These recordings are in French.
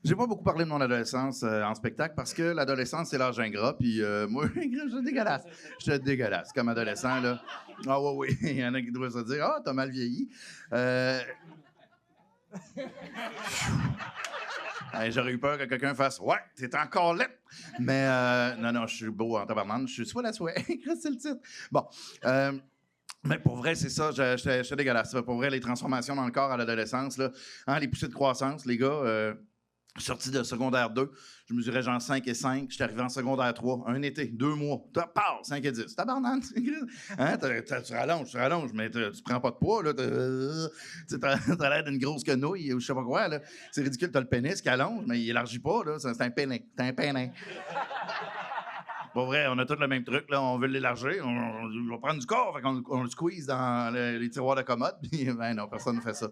J'ai pas beaucoup parlé de mon adolescence en spectacle parce que l'adolescence, c'est l'âge ingrat. Puis moi, je suis dégueulasse. J'étais dégueulasse comme adolescent, là. Ah oui, oui. Il y en a qui doivent se dire « Ah, t'as mal vieilli. J'aurais eu peur que quelqu'un fasse « Ouais, t'es encore laid. » Mais non, je suis beau en tabarnane. Je suis soit la souhait. C'est le titre. Bon. Mais pour vrai, c'est ça, j'étais dégueulasse. Pour vrai, les transformations dans le corps à l'adolescence, là, hein, les poussées de croissance, les gars... sorti de secondaire 2, je mesurais genre 5 et 5. J'étais arrivé en secondaire 3, un été, 2 mois. Pars, 5 et 10. Tabarnane, hein? Tu rallonges, mais tu prends pas de poids, là. T'as l'air d'une grosse quenouille ou je sais pas quoi, là. C'est ridicule, t'as le pénis qui allonge, mais il élargit pas, là. C'est un pénin. C'est un pénin. Pour vrai, on a tous le même truc, là. On veut l'élargir. On va prendre du corps, fait qu'on on le squeeze dans les tiroirs de commode. Puis, ben non, personne ne fait ça.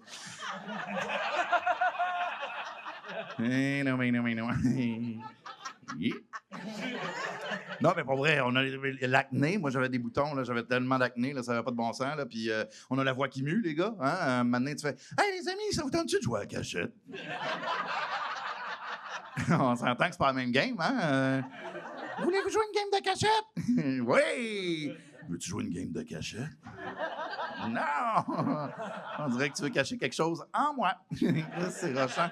Non. Yeah. Non, mais pour vrai, on a l'acné. Moi, j'avais des boutons, là, j'avais tellement d'acné, là, ça n'avait pas de bon sens. Là, puis on a la voix qui mue, les gars. Hein? Maintenant, tu fais « Hey, les amis, ça vous tente-tu de jouer à la cachette? » On s'entend que c'est pas la même game, hein? Voulez-vous jouer une game de cachette? Oui! Veux-tu jouer une game de cachette? Non! On dirait que tu veux cacher quelque chose en moi. C'est rochant.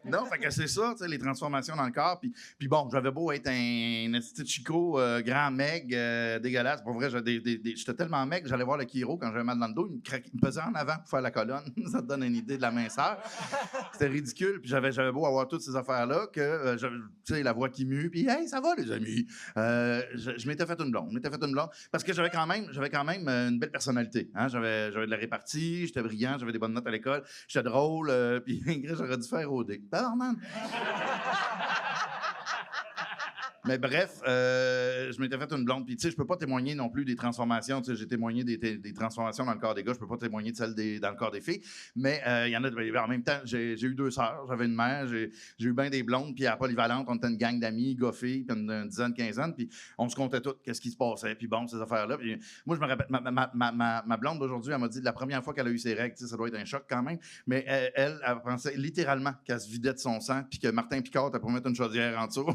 Non, fait que c'est ça, tu sais, les transformations dans le corps. Puis bon, j'avais beau être un petit chico, grand meg, dégueulasse. Pour vrai, j'étais tellement meg, j'allais voir le chiro quand j'avais mal dans le dos. Il me pesait en avant pour faire la colonne. Ça te donne une idée de la minceur. C'était ridicule. Puis j'avais beau avoir toutes ces affaires-là que, tu sais, la voix qui mue. Puis, hey, ça va, les amis? Je m'étais fait une blonde. Parce que j'avais quand même une belle personnalité. Hein? J'avais de la répartie, j'étais brillant, j'avais des bonnes notes à l'école, j'étais drôle. Puis, j'aurais dû faire OD. Tabarnak! Mais bref, je m'étais fait une blonde. Puis, tu sais, je peux pas témoigner non plus des transformations. Tu sais, j'ai témoigné des transformations dans le corps des gars. Je peux pas témoigner de celles dans le corps des filles. Mais il y en a... En même temps, j'ai eu 2 sœurs. J'avais une mère. J'ai eu bien des blondes. Puis à Polyvalente, on était une gang d'amis, gars-filles, puis une dizaine, quinzaine. Puis on se comptait tout, qu'est-ce qui se passait. Puis bon, ces affaires-là. Puis moi, je me rappelle, ma blonde d'aujourd'hui, elle m'a dit la première fois qu'elle a eu ses règles, tu sais, ça doit être un choc quand même. Mais elle pensait littéralement qu'elle se vidait de son sang. Puis que Martin Picard t'a pour mettre une chaudière en dessous.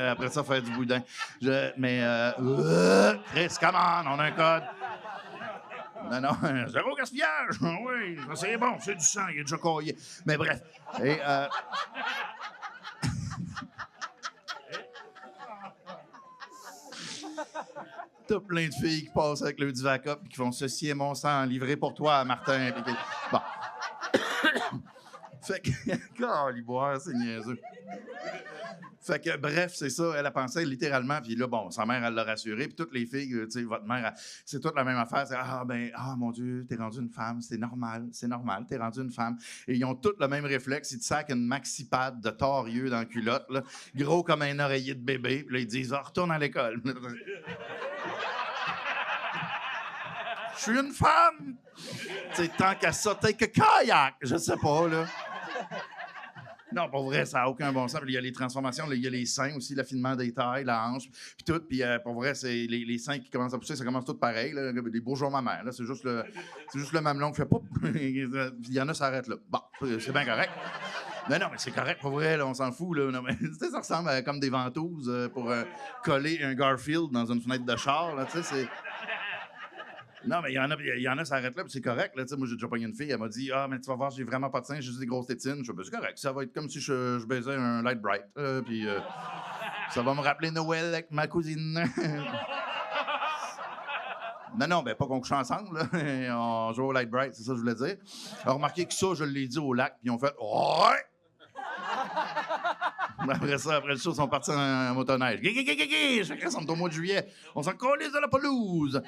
Après ça, faire du boudin. Chris, come on, on a un code. Non, 0 gaspillage. Oui, c'est bon, c'est du sang, il est déjà caillé. Mais bref. Et, t'as plein de filles qui passent avec le Divacup et qui font « Ceci est mon sang, livré pour toi, Martin. » Bon. Fait que... Caliboire, c'est niaiseux. Fait que, bref, c'est ça. Elle a pensé littéralement. Puis là, bon, sa mère, elle l'a rassurée. Puis toutes les filles, tu sais, votre mère, c'est toute la même affaire. C'est mon Dieu, t'es rendu une femme. C'est normal, t'es rendu une femme. Et ils ont tous le même réflexe. Ils te sacent une maxipad de torieux dans la culotte, là, gros comme un oreiller de bébé. Puis là, ils disent, retourne à l'école. Je suis une femme! Tu sais, tant qu'à ça, t'es que kayak! Je sais pas, là. Non, pour vrai, ça n'a aucun bon sens. Puis il y a les transformations, il y a les seins aussi, l'affinement des tailles, la hanche, puis tout. Puis pour vrai, c'est les seins qui commencent à pousser, ça commence tout pareil. Là, les bourgeois mammaires, là, c'est juste le mamelon qui fait pas. Il y en a, ça arrête là. Bon, c'est bien correct. Non, mais c'est correct, pour vrai, là, on s'en fout. Là. Non, mais, ça ressemble à comme des ventouses pour coller un Garfield dans une fenêtre de char. Là, c'est... Non, mais il y en a, ça arrête là, puis c'est correct. Là, moi, j'ai déjà pogné une fille, elle m'a dit « Ah, mais tu vas voir, j'ai vraiment pas de seins, j'ai juste des grosses tétines. » Je dis « C'est correct, ça va être comme si je baisais un Light Bright. Puis ça va me rappeler Noël avec ma cousine. » Non, ben pas qu'on couche ensemble, là. On joue au Light Bright, c'est ça que je voulais dire. Alors, remarquez que ça, je l'ai dit au lac, puis ils ont fait « Ouais! » Après ça, après le show, ils sont partis en motoneige. Chacun, c'est au mois de juillet. On s'en calisse de la pelouse.